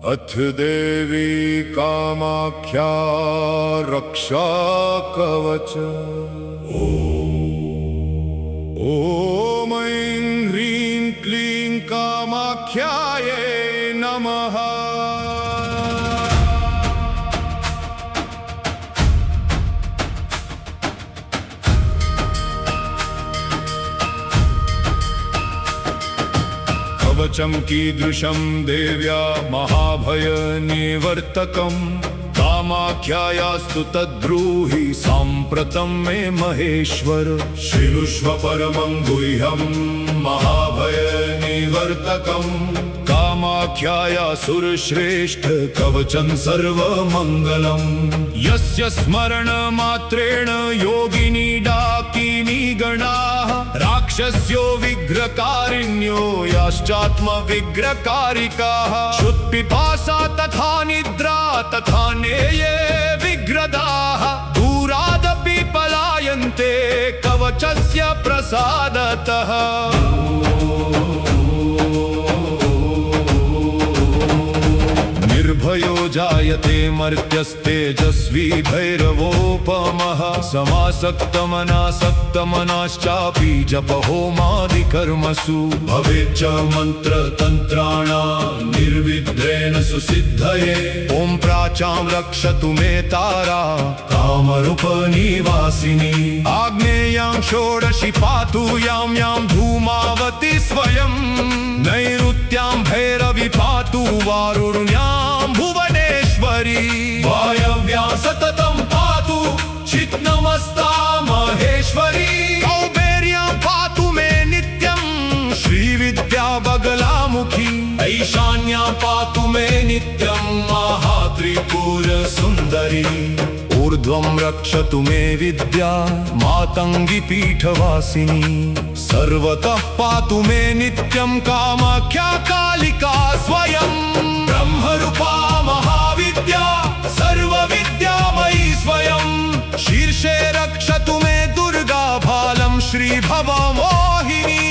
अथ देवी कामाख्या रक्षा कवच। ॐ ऐं ह्रीं क्लीं कामाख्यायै नमः। कवचं कीदृशं देव्या महाभयनिवर्तकं कामाख्यायास्तु तद्ब्रूहि साम्प्रतं मे महेश्वर। शृणुष्व परमं गुह्यं महाभयनिवर्तकं कामाख्याया सुरश्रेष्ठ कवचं सर्वमङ्गलं। यस्य स्मरणमात्रेण योगिनी डाकिनी गणाः राक्षस्यो विग्रहकारिण्यो याश्चात्मविग्रहकारिकाः। क्षुत्पिपासा तथा निद्रा तथा नेये विग्रदाः दूरादपि पलायन्ते कवचस्य प्रसादतः। निर्भयो जायते मर्त्यस्तेजस्वी भैरवोपमः। समासक्तमनासक्तमनाश्चापि जपहोमादिकर्मसु भवेच्च मन्त्रतन्त्राणां निर्विघ्नेन सुसिद्धये। ॐ प्राचां रक्षतु मे तारा कामरूपनिवासिनी। आग्नेयां षोडशी पातु यां यां धूमावती स्वयं। नैऋत्यां भैरवी पातु वारुण्यां भुवनेश्वरी। वायव्यां सततं पातु चित्नमस्ता महेश्वरी। कौबेर्यां पातु मे नित्यं श्रीविद्या बगलामुखी। ईशान्यां पातु मे नित्यं महात्रिपुरसुन्दरी। ऊर्ध्वं रक्षतु मे विद्या मातङ्गी पीठवासिनी। सर्वतः पातु मे नित्यं कामाख्या कालिका स्वयं। ब्रह्मरूपा महाविद्या सर्वविद्यामयी स्वयं। शीर्षे रक्षतु मे दुर्गा भालं श्रीभवमोहिनी।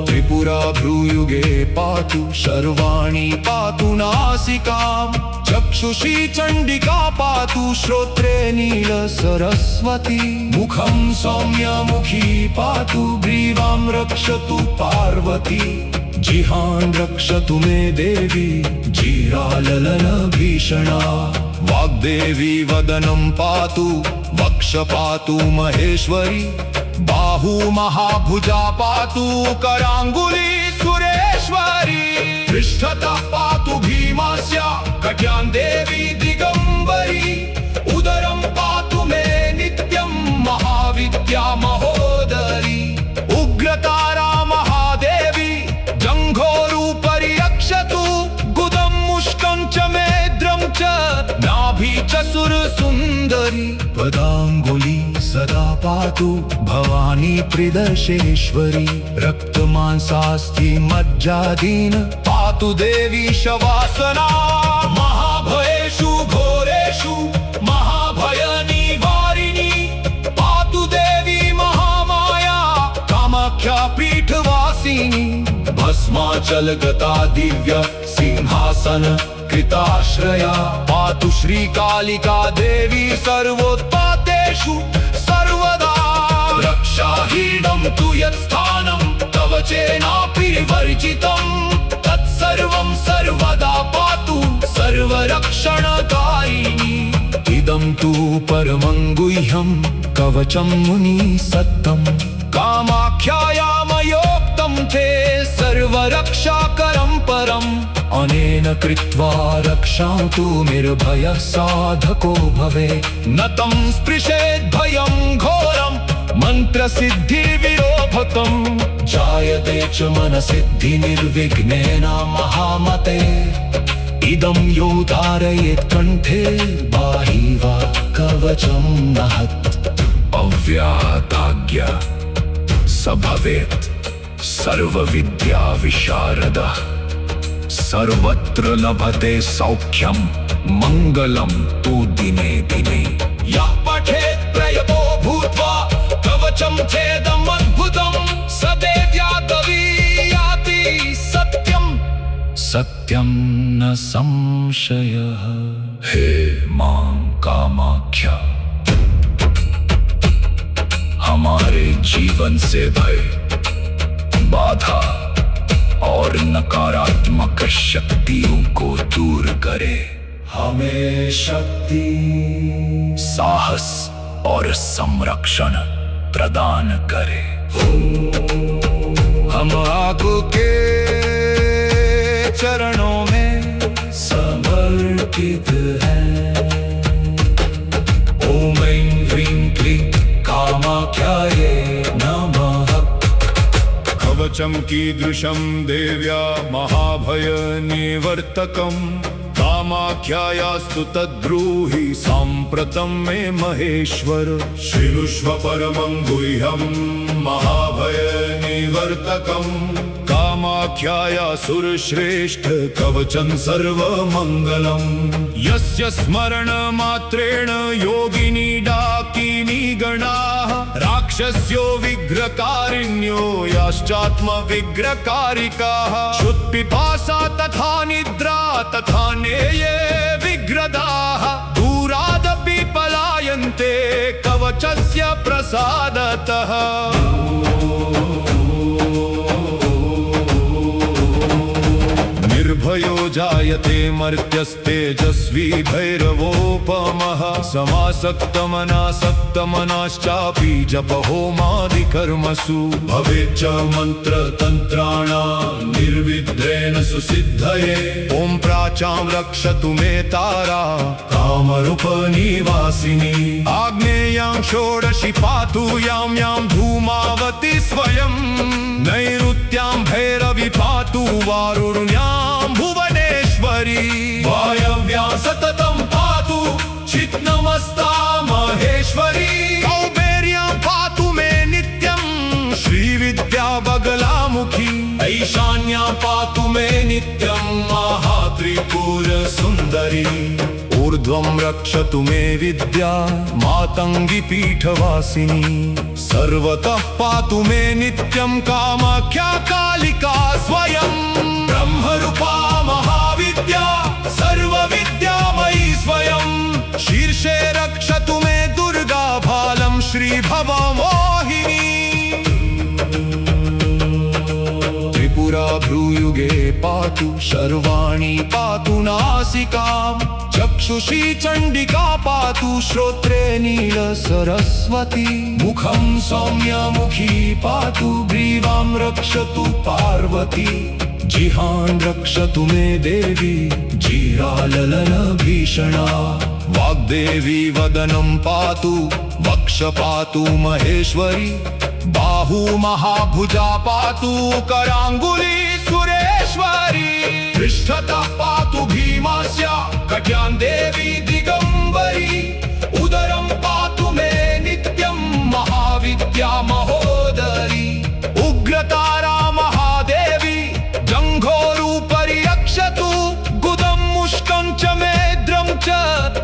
त्रिपुरा भ्रूयुगे पातु शर्वाणि पातु नासिकाम्। चक्षुषी चण्डिका पातु श्रोत्रे नीलसरस्वती। मुखं सौम्यमुखी पातु ग्रीवां रक्षतु पार्वती। जिह्वां रक्षतु मे देवी जीराललनभीषणा। वाग्देवी वदनं पातु वक्ष पातु महेश्वरी। बाहु महाभुजा पातु कराङ्गुली सुरेश्वरी। पृष्ठतः पातु भीमास्य कट्यां देवी दिगम्बरी। उदरं पातु मे नित्यं महाविद्या महोदरी। उग्रतारा महादेवी जङ्घोरुपरि रक्षतु। गुदं मुष्कं च मेद्रं च नाभि च सुरसुन्दरी। पदाङ्गुली सदा पातु भवानी प्रिदशेश्वरी। रक्तमांसास्थि मज्जादीन पातु देवी शवासना। महाभयेषु घोरेषु महाभयनिवारिणी पातु देवी महामाया कामाख्या पीठवासिनी। भस्माचलगता दिव्य सिंहासन कृताश्रया पातु श्रीकालिका देवी सर्वोत्पातेषु सर्वदा। रक्षाहीनं तु यत्स्थानं तव चेनापरिवर्जितं तत्सर्वं सर्वदा पातु सर्वरक्षणकारिणी। इदं तु परमं गुह्यं कवचं मुनिसत्तं। कामाख्यायामयोक्तं ते सर्वरक्षाकरं परम्। अनेन कृत्वा रक्षां तु निर्भयः साधको भवेत्। न तं स्पृशेत् भयं घोरं मन्त्रसिद्धिविरोधकं। जायते च मनसिद्धि निर्विघ्नेन महामते। इदं यो धारयेत् कण्ठे बाहि वा कवचं नहत्। अव्याहताज्ञा स भवेत् सर्वविद्या विशारदः। सर्वत्र लभते सौख्यं मङ्गलं तु दिने दिने। यः पठेत् प्रयतो भूत्वा कवचं छेदमद्भुतं स देव्या गवीयाति सत्यम्। सत्यं न संशयः। हे मां कामाख्या, हमारे जीवन से भय, बाधा और नकारात्मक शक्तियों को दूर करे। हमें शक्ति, साहस और संरक्षण प्रदान करे। हम आपके चरणों में समर्पित हैं। ओम ऐं ह्रीं क्लीं कामाख्यायै नमः। कवचं कीदृशं देव्या महाभय निवर्तकम्, कामाख्यायास्तु तद्ब्रूहि साम्प्रतं मे महेश्वर। शृणुष्व परमं गुह्यं महाभय निवर्तकम्, कामाख्याया सुरश्रेष्ठ कवचं सर्वमङ्गलम्। यस्य स्मरण मात्रेण योगिनी डाकिनी गणाः, राक्षस्यो विग्रहकारिण्यो याश्चात्म विग्रहकारिकाः। क्षुत्पिपासा तथा निद्रा तथा नेये विग्रदाः, दूरादपि पलायन्ते कवचस्य प्रसादतः। निर्भयो जायते मर्त्यस्तेजस्वी भैरवोपमः, समासक्तमनासक्तमनाश्चापि जपहोमादिकर्मसु। भवेच्च मन्त्रतन्त्राणां निर्विघ्नेन सुसिद्धये। ॐ प्राचां रक्षतु मे तारा कामरूपनिवासिनी। आग्नेयां षोडशी पातु यां यां धूमावती स्वयं। नैऋत्यां भैरवी पातु वारुण्यां भुवनेश्वरी। वायव्यां सततं पातु चित्नमस्ता महेश्वरी। कौबेर्यां पातु मे नित्यं श्रीविद्या बगलामुखी। ईशान्यां पातु मे नित्यं महात्रिपुरसुन्दरी। ऊर्ध्वं रक्षतु मे विद्या मातङ्गी पीठवासिनी। सर्वतः पातु मे नित्यं कामाख्या कालिका स्वयं। ब्रह्मरूपा महाविद्या सर्वविद्यामयी स्वयं। शीर्षे रक्षतु मे दुर्गा भालं श्रीभवमोहिनी। त्रिपुरा भ्रूयुगे पातु शर्वाणि पातु नासिकाम्। चक्षुषी चण्डिका पातु श्रोत्रे नीलसरस्वती। मुखं सौम्यमुखी पातु ग्रीवां रक्षतु पार्वती। जिह्वां रक्षतु मे देवी जीराललनभीषणा। वाग्देवी वदनं पातु वक्ष पातु महेश्वरी। बाहु महाभुजा पातु कराङ्गुली सुरेश्वरी। पृष्ठतः पातु भीमास्य कट्यां देवी दिगम्बरी। उदरं पातु मे नित्यं महाविद्या महोदरी। उग्रतारा महादेवी जङ्घोरुपरि रक्षतु। गुदं मुष्कं च मेद्रं च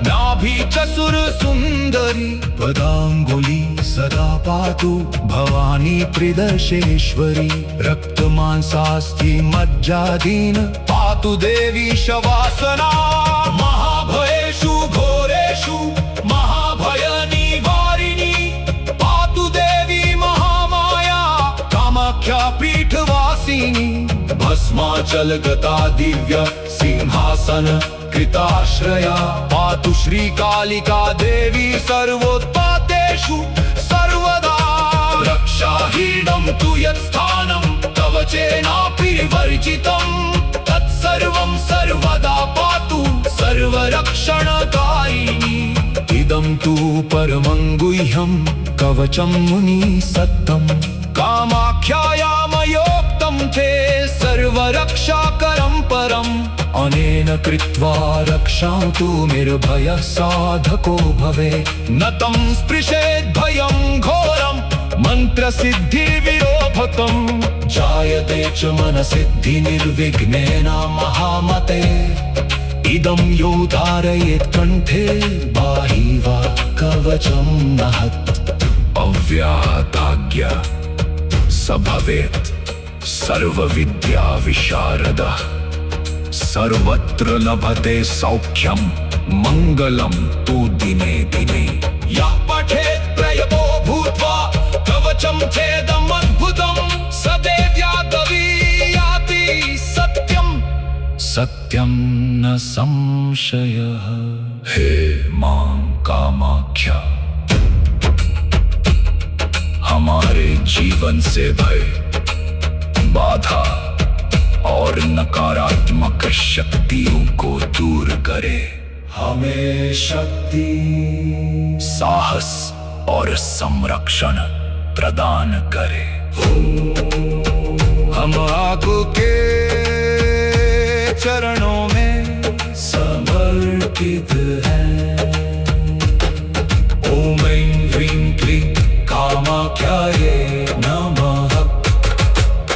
नाभि च सुरसुन्दरी। पदाङ्गुली सदा पातु भवानी त्रिदशेश्वरी। रक्तमांसास्थि मज्जादीन् पातु देवी शवासना। महाभयेषु घोरेषु महाभयनिवारिणी। पातु देवी महामाया कामाख्या पीठवासिनी। भस्माचलगता दिव्य सिंहासन कृताश्रया। पातु श्रीकालिका देवी सर्वोत्पातेषु सर्वदा। रक्षाहीनं तु यत्स्थानं कवचेनापरिवर्जितं। तत्सर्वं सर्वदा पातु सर्वरक्षणकारिणी। इदं तु परमं गुह्यं कवचं मुनिसत्तं। कामाख्यायामयोक्तं ते सर्वरक्षाकरं परम्। अनेन कृत्वा रक्षां तु निर्भयः साधको भवे। न तं स्पृशेत् भयं घोरं मन्त्रसिद्धिविरोधकं। जायते च मनसिद्धि निर्विघ्नेन महामते। इदं यो धारयेत् कंठे बाहि वा कवचं महत्। अव्याहताज्ञा स भवेत् सर्वविद्या विशारदः। सर्वत्र लभते सौख्यम मंगलम तु दिने दिने। या पठेत् प्रयतो भूत्वा कवचं चेदमद्भुतं सदेव्या गवीयाति सत्यम सत्यम न संशयः। हे मां कामाख्या, हमारे जीवन से भय, बाधा और नकारात्मक शक्तियों को दूर करे। हमें शक्ति, साहस और संरक्षण प्रदान करे। हम आपके चरणों में समर्पित हैं। ओम ऐं ह्रीं क्लीं कामाख्यायै नमः।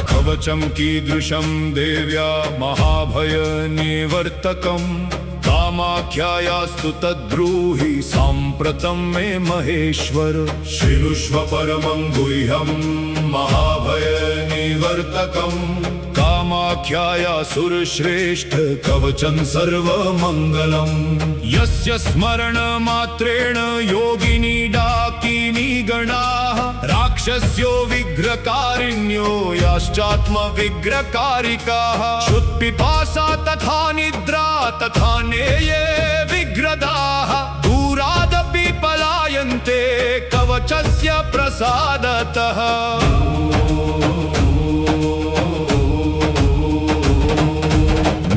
कवचं कीदृशं देव्या महाभय निवर्तकं कामाख्यायास्तु तद्ब्रूहि साम्प्रतं मे महेश्वर। शृणुष्व परमं गुह्यं महाभय निवर्तकं कामाख्याया सुरश्रेष्ठ कवचं सर्वमङ्गलं। यस्य स्मरण मात्रेण योगिनी डाकिनी गणाः राक्षस्यो विग्रहकारिण्यो याश्चात्म विग्रहकारिकाः। क्षुत्पिपासा तथा निद्रा तथा नेये विग्रदाः दूरादपि पलायन्ते कवचस्य प्रसादतः।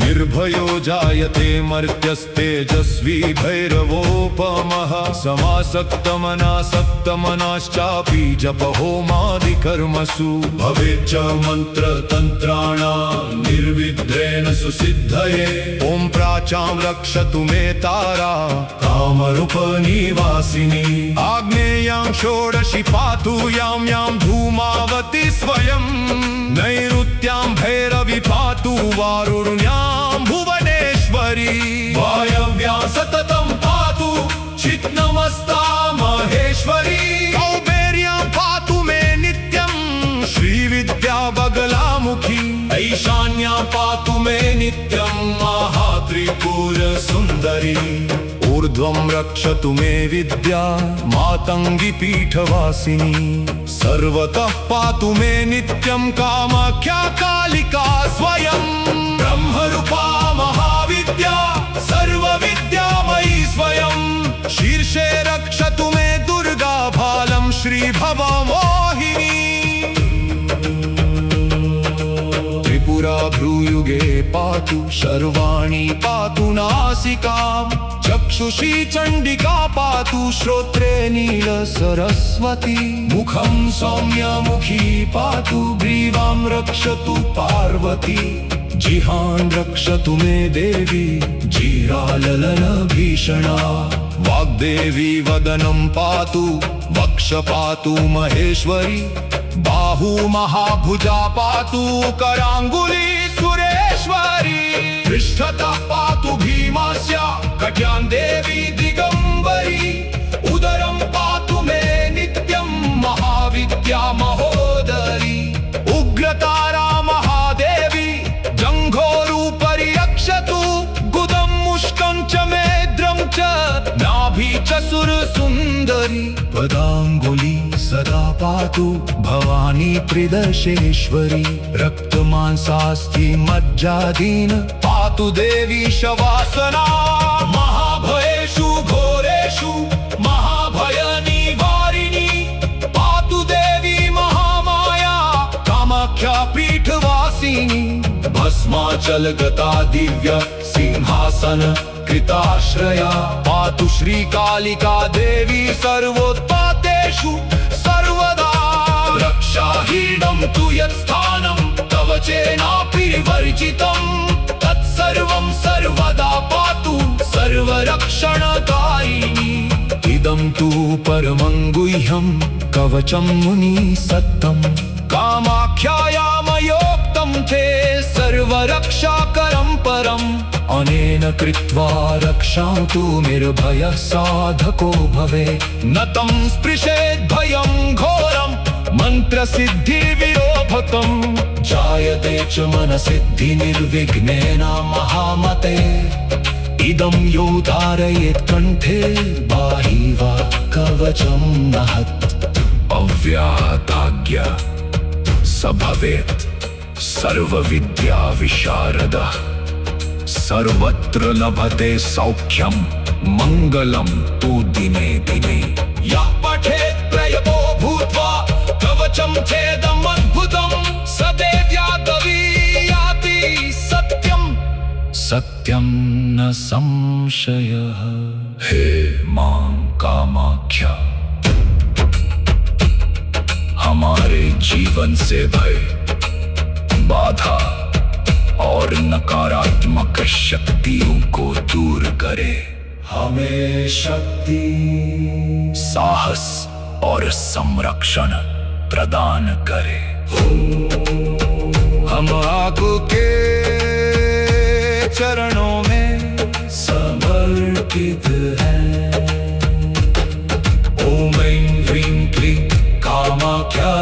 निर्भयो जायते मर्त्यस्तेजस्वी भैरवोपमः। समासक्तमनासक्तमनाश्चापि जपहोमादिकर्मसु भवेच्च मन्त्रतन्त्राणां निर्विघ्नेन सुसिद्धये। ॐ प्राचां रक्षतु मे तारा कामरूपनिवासिनी। आग्नेयां षोडशी पातु यां यां धूमावती स्वयं। नैऋत्यां भैरवी पातु वारुण्यां भुवनेश्वरी। वायव्यां सततं पातु चित्नमस्ता महेश्वरी। कौबेर्यां पातु मे नित्यं श्रीविद्या बगलामुखी। ईशान्यां पातु मे नित्यं महात्रिपुरसुन्दरी। ऊर्ध्वं रक्षतु मे विद्या मातङ्गी पीठवासिनी। सर्वतः पातु मे नित्यं कामाख्या कालिका स्वयं। ब्रह्मरूपा महाविद्या सर्वविद्यामयी स्वयं। शीर्षे रक्षतु मे दुर्गा भालं श्रीभवमोहिनी। त्रिपुरा भ्रूयुगे पातु शर्वाणि पातु नासिकां। चक्षुषी चण्डिका पातु श्रोत्रे नीलसरस्वती। मुखं सौम्यमुखी पातु ग्रीवां रक्षतु पार्वती। जिहान् रक्षतु मे देवी जीराललन भीषणा। वाग्देवी वदनं पातु वक्ष पातु महेश्वरी। बाहु महाभुजा पातु कराङ्गुली सुरेश्वरी। पृष्ठतः पातु भीमास्य कट्यां देवी दिगम्बरी। उदरं पातु मे नित्यं महाविद्या महोदरी। उग्रतारा महादेवी जङ्घोरुपरि रक्षतु। गुदं मुष्कं च मेद्रं च नाभि च सुरसुन्दरी। पदाङ्गुली सदा पातु भवानी त्रिदशेश्वरी। रक्तमांसास्थि मज्जादीन पातु देवी शवासना। महाभयेषु घोरेषु महाभयनिवारिणी। पातु देवी महामाया कामाख्या पीठवासिनी। भस्माचलगता दिव्य सिंहासन कृताश्रया। पातु श्रीकालिका देवी सर्वोत्पातेषु सर्वदा। रक्षाहीनं तु यत्स्थानं तव चेनापरिवर्जितं। तत्सर्वं सर्वदा पातु सर्वरक्षणकारिणी। इदं तु परमं गुह्यं कवचं मुनिसत्तं। कामाख्यायामयोक्तं ते सर्वरक्षाकरं परम्। अनेन कृत्वा रक्षां तु निर्भयः साधको भवे। न तं स्पृशेद् भयं घोरं मन्त्रसिद्धिविरोधकम्। जायते च मनसिद्धि निर्विघ्नेन महामते इदं यो धारयेत् कंठे बाहि वा कवचं महत् अव्याहताज्ञा स भवेत् सर्वविद्या विशारदः सर्वत्र लभते सौख्यं मंगलं तु दिने दिने यः पठेत् प्रयतो भूत्वा कवचं छेदम् अद्भुतं स देव्या गवीयाति सत्यं सत्यं न संशयः। हे मां कामाख्या हमारे जीवन से भय बाधा और नकारात्मक शक्तियों को दूर करे हमें शक्ति साहस और संरक्षण प्रदान करे। हम आपके चरणों में समर्पित हैं। ओम ऐं ह्रीं क्लीं कामाख्या